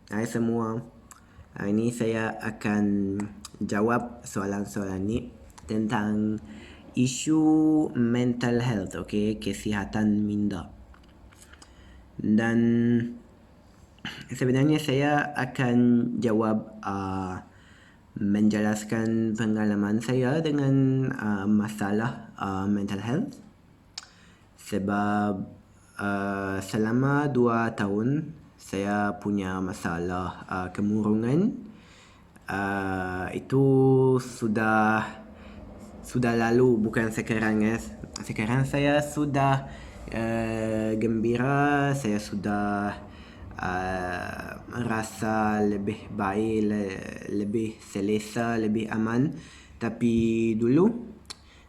Hai semua. Hari ini saya akan jawab soalan-soalan ni tentang isu mental health, kesihatan minda. Dan sebenarnya saya akan jawab menjelaskan pengalaman saya dengan masalah mental health. Sebab selama 2 tahun saya punya masalah kemurungan. Itu sudah lalu, bukan sekarang. Sekarang saya sudah gembira, saya sudah merasa lebih baik, lebih selesa, lebih aman. Tapi dulu,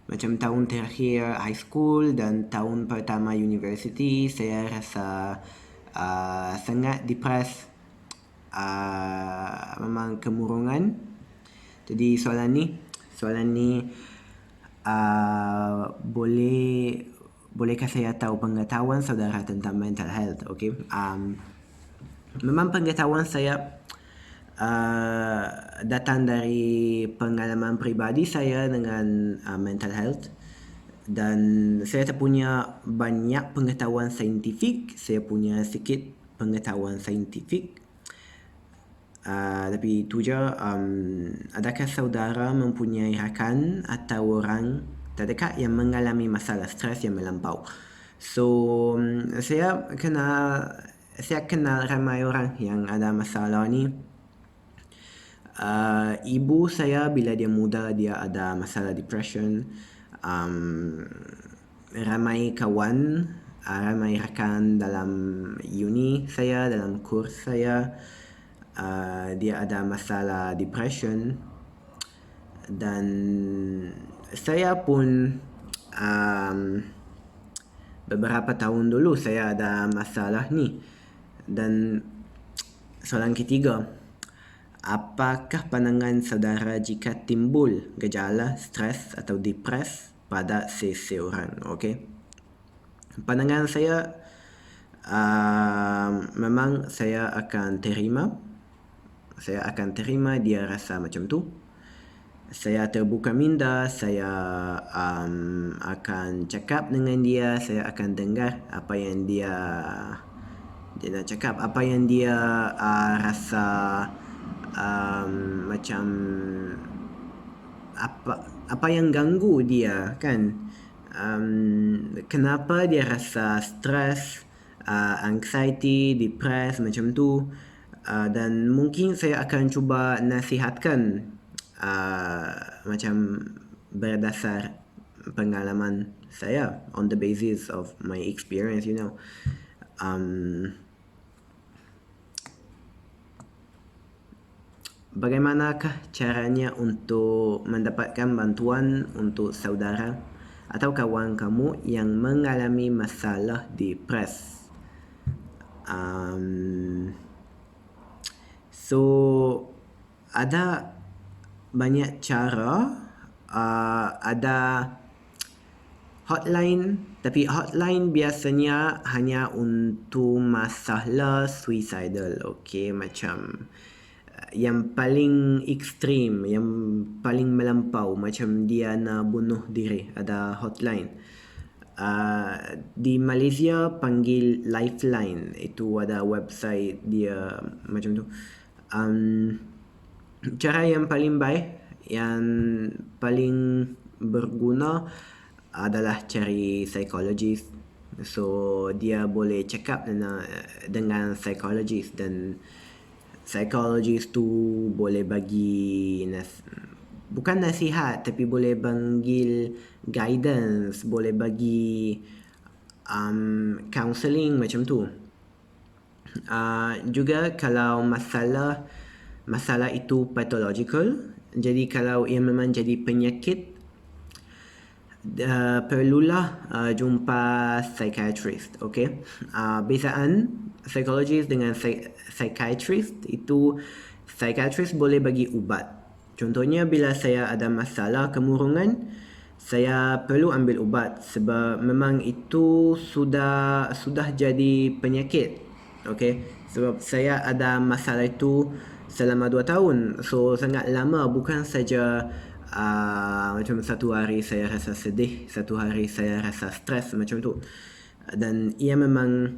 macam tahun terakhir high school dan tahun pertama university, saya rasa sangat depres, memang kemurungan. Jadi soalan ni bolehkah saya tahu pengetahuan saudara tentang mental health? Memang pengetahuan saya datang dari pengalaman pribadi saya dengan mental health. Dan saya tak punya banyak pengetahuan saintifik, saya punya sikit pengetahuan saintifik. Tapi itu je. Adakah saudara mempunyai rakan atau orang terdekat yang mengalami masalah stres yang melampau? So saya kenal ramai orang yang ada masalah ni. Ibu saya bila dia muda, dia ada masalah depression. Ramai kawan, ramai rakan dalam uni saya, dalam kurs saya, dia ada masalah depression. Dan saya pun beberapa tahun dulu saya ada masalah ni. Dan soalan ketiga, apakah pandangan saudara jika timbul gejala stres atau depres pada seseorang? Pandangan saya, memang saya akan terima. Saya akan terima dia rasa macam tu. Saya terbuka minda, saya akan cakap dengan dia, saya akan dengar apa yang dia nak cakap, apa yang dia rasa, macam apa yang ganggu dia kan. Kenapa dia rasa stres, anxiety, depressed macam tu. Dan mungkin saya akan cuba nasihatkan macam berdasar pengalaman saya, on the basis of my experience, Bagaimanakah caranya untuk mendapatkan bantuan untuk saudara atau kawan kamu yang mengalami masalah depres? So ada banyak cara. Ada hotline, tapi hotline biasanya hanya untuk masalah suicidal. Macam yang paling ekstrim, yang paling melampau, macam dia nak bunuh diri, ada hotline. Di Malaysia panggil Lifeline. Itu ada website dia macam tu. Cara yang paling baik, yang paling berguna adalah cari psikologis. So dia boleh cakap dengan psikologis, dan psikologis tu boleh bagi bukan nasihat, tapi boleh panggil guidance, boleh bagi counselling macam tu. Juga kalau masalah itu pathological, jadi kalau ia memang jadi penyakit, perlulah jumpa psychiatrist. Bezaan psikologis dengan psychiatrist itu, psychiatrist boleh bagi ubat. Contohnya bila saya ada masalah kemurungan, saya perlu ambil ubat sebab memang itu sudah jadi penyakit. Sebab saya ada masalah itu selama 2 tahun. So sangat lama, bukan saja macam satu hari saya rasa sedih, satu hari saya rasa stres macam tu. Dan ia memang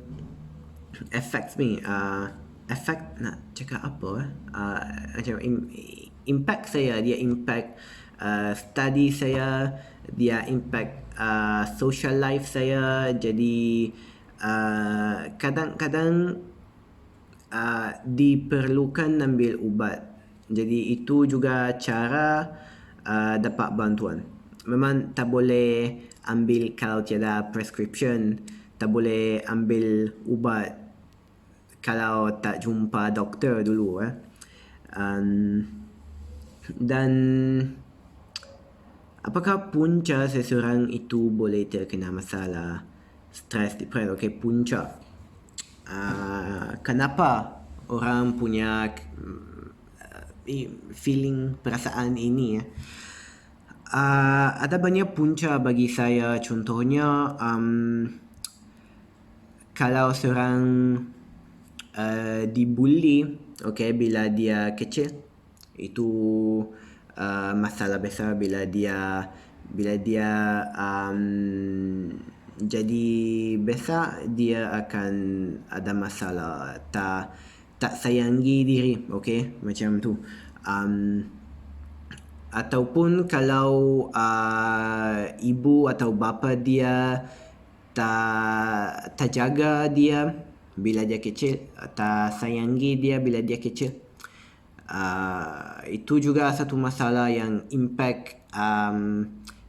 affect me. Affect nak cakap apa macam impact saya, dia impact study saya, dia impact social life saya. Jadi kadang-kadang diperlukan ambil ubat. Jadi itu juga cara dapat bantuan. Memang tak boleh ambil kalau tiada prescription, tak boleh ambil ubat kalau tak jumpa doktor dulu. Dan apakah punca seseorang itu boleh terkena masalah stres, depresi? Okay, punca. Kenapa orang punya feeling, perasaan ini? Ada banyak punca bagi saya. Contohnya kalau seorang dibuli, okay, bila dia kecil, itu masalah besar. Bila dia jadi besar, dia akan ada masalah, tak sayangi diri, okay, macam tu. Ataupun kalau ibu atau bapa dia tak jaga dia bila dia kecil, tak sayangi dia bila dia kecil, itu juga satu masalah yang impact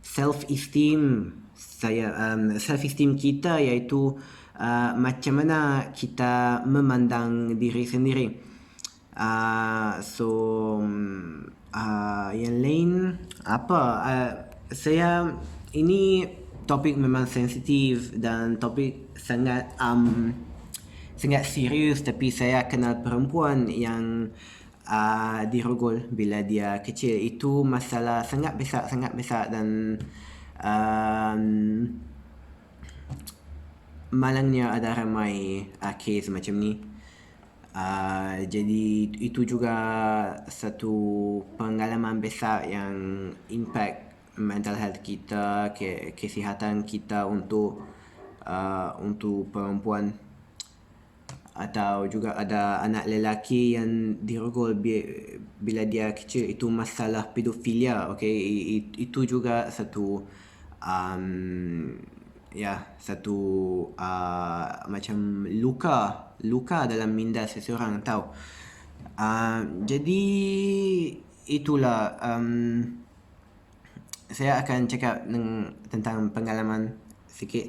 self-esteem saya, self-esteem kita, iaitu macam mana kita memandang diri sendiri. So yang lain apa, saya, ini topik memang sensitif dan topik sangat serius. Tapi saya kenal perempuan yang dirogol bila dia kecil. Itu masalah sangat besar dan malangnya ada ramai kes macam ni. Jadi itu juga satu pengalaman besar yang impact mental health kita, kesihatan kita untuk perempuan. Atau juga ada anak lelaki yang dirogol bila dia kecil. Itu masalah pedofilia, okay? Itu juga satu satu macam luka dalam minda seseorang, tahu. Jadi itulah, saya akan cakap tentang pengalaman sikit.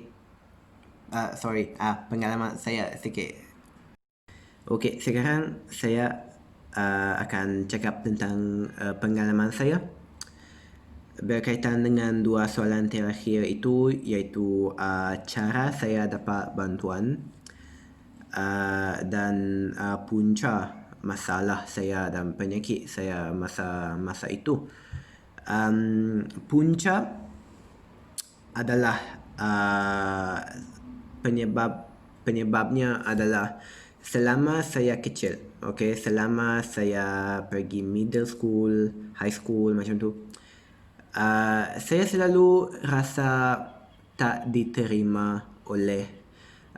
Pengalaman saya sikit. Okay, sekarang saya akan cakap tentang pengalaman saya berkaitan dengan dua soalan terakhir itu, iaitu cara saya dapat bantuan dan punca masalah saya dan penyakit saya masa itu. Punca adalah penyebabnya adalah selama saya kecil, okay, selama saya pergi middle school, high school macam tu, saya selalu rasa tak diterima oleh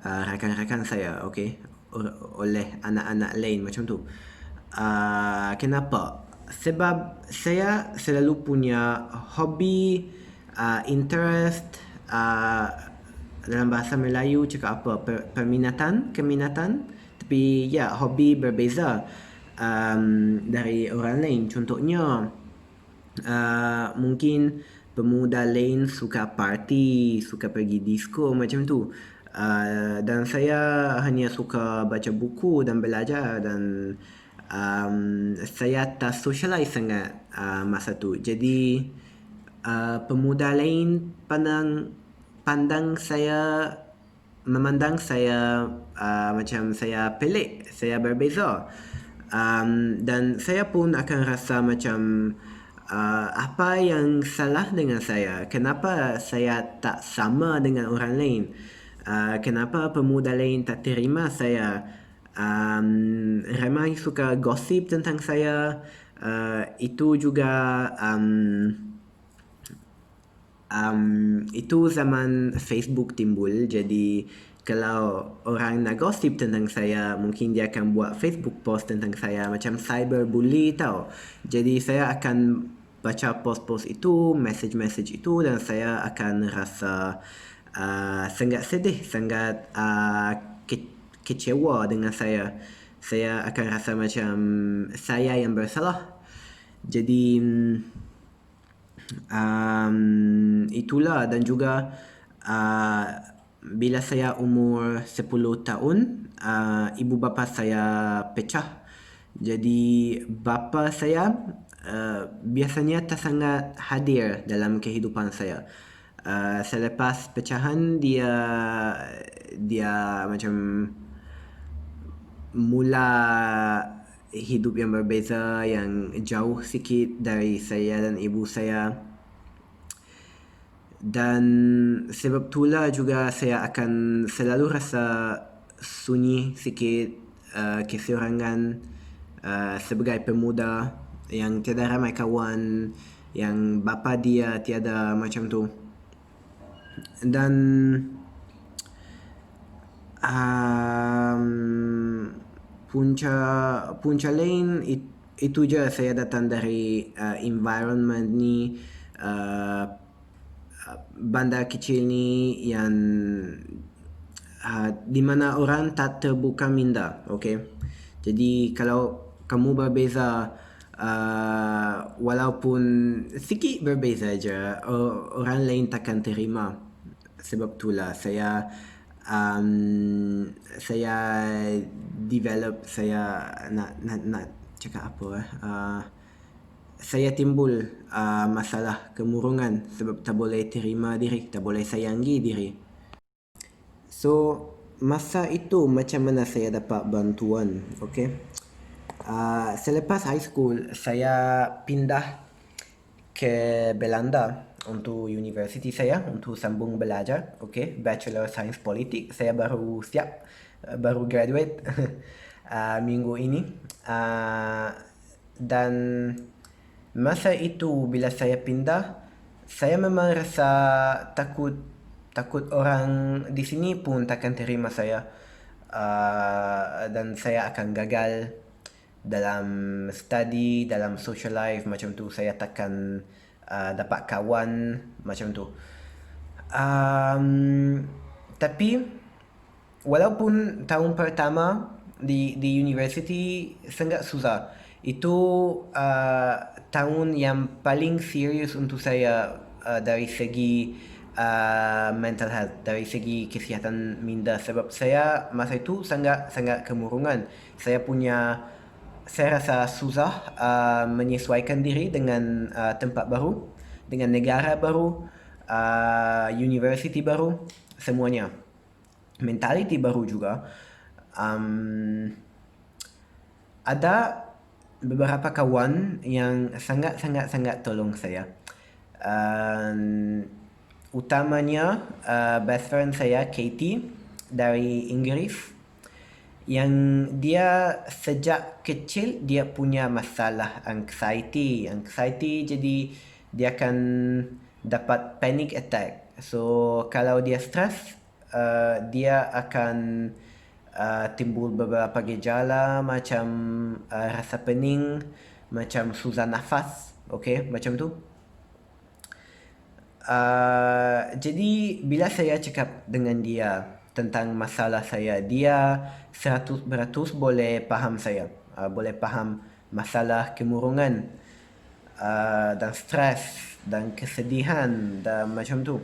rakan-rakan saya, okay, oleh anak-anak lain macam tu. Kenapa? Sebab saya selalu punya hobi, interest, dalam bahasa Melayu cakap apa, keminatan. Tapi ya, hobi berbeza dari orang lain. Contohnya mungkin pemuda lain suka party, suka pergi disco macam tu, dan saya hanya suka baca buku dan belajar. Dan saya tak socialize sangat masa tu. Jadi pemuda lain memandang saya macam saya pelik, saya berbeza. Dan saya pun akan rasa macam apa yang salah dengan saya? Kenapa saya tak sama dengan orang lain? Kenapa pemuda lain tak terima saya Ramai suka gosip tentang saya. Itu juga itu zaman Facebook timbul. Jadi kalau orang nak gosip tentang saya, mungkin dia akan buat Facebook post tentang saya, macam cyberbully tau. Jadi saya akan baca post-post itu, message-message itu, dan saya akan rasa sangat sedih, sangat kecewa dengan saya. Saya akan rasa macam saya yang bersalah. Jadi itulah. Dan juga bila saya umur 10 tahun, ibu bapa saya pecah. Jadi bapa saya biasanya tak sangat hadir dalam kehidupan saya. Selepas pecahan dia macam mula hidup yang berbeza, yang jauh sikit dari saya dan ibu saya. Dan sebab itulah juga saya akan selalu rasa sunyi sikit, keseorangan sebagai pemuda yang tiada ramai kawan, yang bapa dia tiada, macam tu. Dan punca lain itu je saya datang dari environment ni, bandar kecil ni yang di mana orang tak terbuka minda, okay? Jadi kalau kamu berbeza, walaupun sikit berbeza je, orang lain takkan terima. Sebab itulah saya develop, saya nak cakap apa, saya timbul masalah kemurungan sebab tak boleh terima diri, tak boleh sayangi diri. So masa itu macam mana saya dapat bantuan, okay? Selepas high school saya pindah ke Belanda untuk universiti saya, untuk sambung belajar, okay? Bachelor Science Politik. Saya baru siap, baru graduate minggu ini. Dan masa itu bila saya pindah, saya memang rasa takut orang di sini pun takkan terima saya, dan saya akan gagal dalam study, dalam social life, macam tu. Saya takkan dapat kawan, macam tu. Tapi walaupun tahun pertama di university sangat susah, itu tahun yang paling serius untuk saya dari segi mental health, dari segi kesihatan minda. Sebab saya masa itu sangat kemurungan. Saya rasa susah menyesuaikan diri dengan tempat baru, dengan negara baru, university baru, semuanya. Mentality baru juga. Ada beberapa kawan yang sangat tolong saya. Utamanya best friend saya, Katie, dari Inggris, yang dia sejak kecil dia punya masalah anxiety. Jadi dia akan dapat panic attack. So kalau dia stres, dia akan timbul beberapa gejala macam rasa pening, macam susah nafas, okay, macam tu. Jadi bila saya cakap dengan dia tentang masalah saya, dia 100% boleh faham saya, boleh faham masalah kemurungan, dan stres, dan kesedihan, dan macam tu.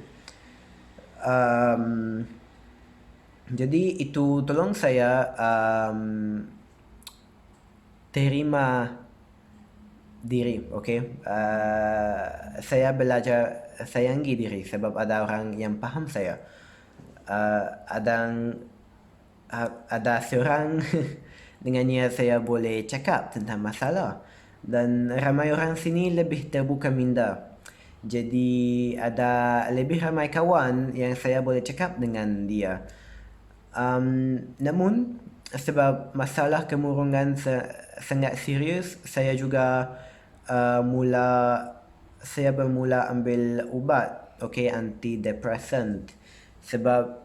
Jadi itu tolong saya terima diri, okay? Saya belajar sayangi diri sebab ada orang yang faham saya. Ada seorang dengannya saya boleh cakap tentang masalah, dan ramai orang sini lebih terbuka minda. Jadi ada lebih ramai kawan yang saya boleh cakap dengan dia. Namun sebab masalah kemurungan sangat serius, saya juga saya bermula ambil ubat, okay, antidepresan. Sebab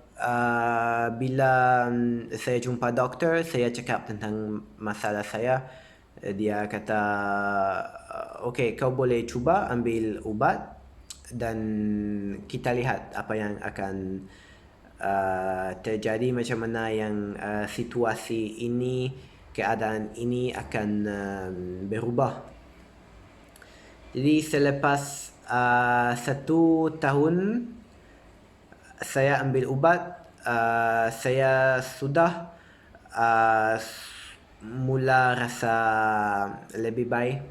bila saya jumpa doktor, saya cakap tentang masalah saya. Dia kata, okay, kau boleh cuba ambil ubat dan kita lihat apa yang akan terjadi, macam mana yang situasi ini, keadaan ini akan berubah. Jadi selepas 1 tahun saya ambil ubat, saya sudah mula rasa lebih baik.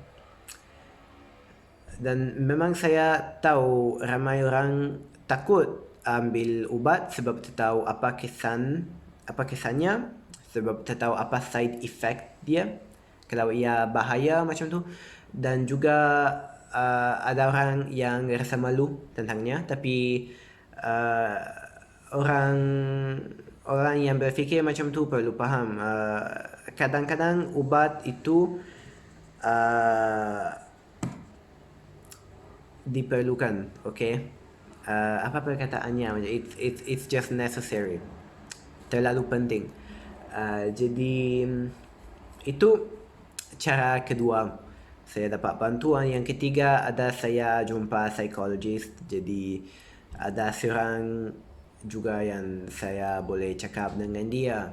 Dan memang saya tahu ramai orang takut ambil ubat sebab tak tahu apa kesannya, sebab tak tahu apa side effect dia, kalau ia bahaya macam tu. Dan juga ada orang yang rasa malu tentangnya, tapi orang yang berfikir macam tu perlu faham, kadang-kadang ubat itu diperlukan, okay? Apa perkataannya? It's just necessary. Terlalu penting. Jadi itu cara kedua saya dapat bantuan. Yang ketiga ada saya jumpa psikologis. Jadi ada seorang juga yang saya boleh cakap dengan dia.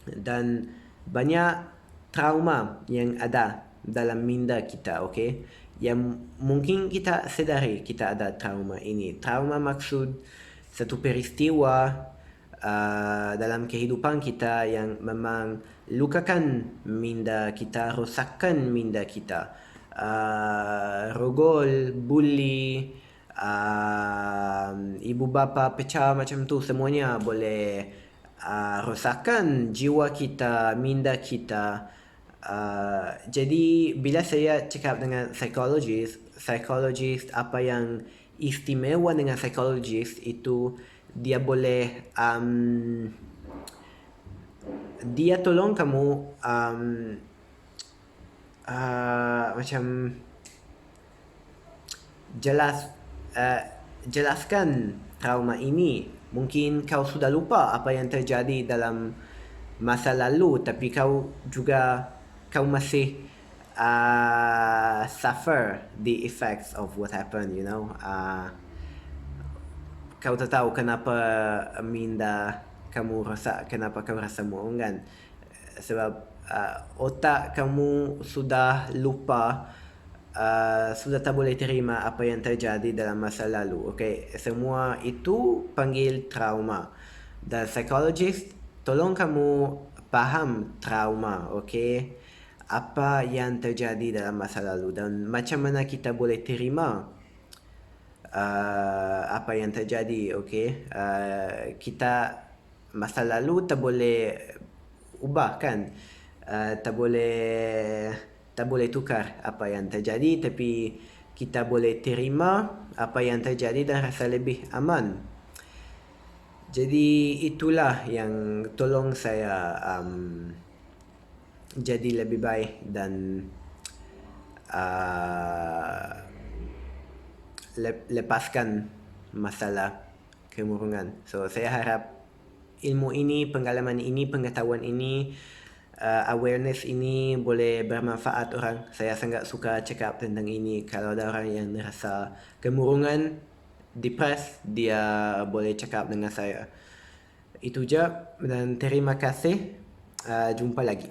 Dan banyak trauma yang ada dalam minda kita, okay? Yang mungkin kita sedari kita ada trauma ini. Trauma maksud satu peristiwa dalam kehidupan kita yang memang lukakan minda kita, rosakkan minda kita. Rogol, bully, ibu bapa pecah macam tu, semuanya boleh rosakkan jiwa kita, minda kita. Jadi bila saya cakap dengan psikologis, apa yang istimewa dengan psikologis itu, dia boleh dia tolong kamu macam jelaskan trauma ini. Mungkin kau sudah lupa apa yang terjadi dalam masa lalu, tapi kau masih suffer the effects of what happened, you know. Kau tak tahu kenapa minda kamu rosak, kenapa kau rasa murung kan? Sebab otak kamu sudah lupa, sudah tak boleh terima apa yang terjadi dalam masa lalu. Okay, semua itu panggil trauma. Dan psikologis tolong kamu faham trauma, okay? Apa yang terjadi dalam masa lalu dan macam mana kita boleh terima apa yang terjadi, okay? Kita masa lalu tak boleh ubah kan, tak boleh tukar apa yang terjadi, tapi kita boleh terima apa yang terjadi dan rasa lebih aman. Jadi itulah yang tolong saya jadi lebih baik dan lepaskan masalah kemurungan. So saya harap ilmu ini, pengalaman ini, pengetahuan ini, awareness ini boleh bermanfaat orang. Saya sangat suka cakap tentang ini. Kalau ada orang yang rasa kemurungan, depressed, dia boleh cakap dengan saya. Itu je dan terima kasih. Jumpa lagi.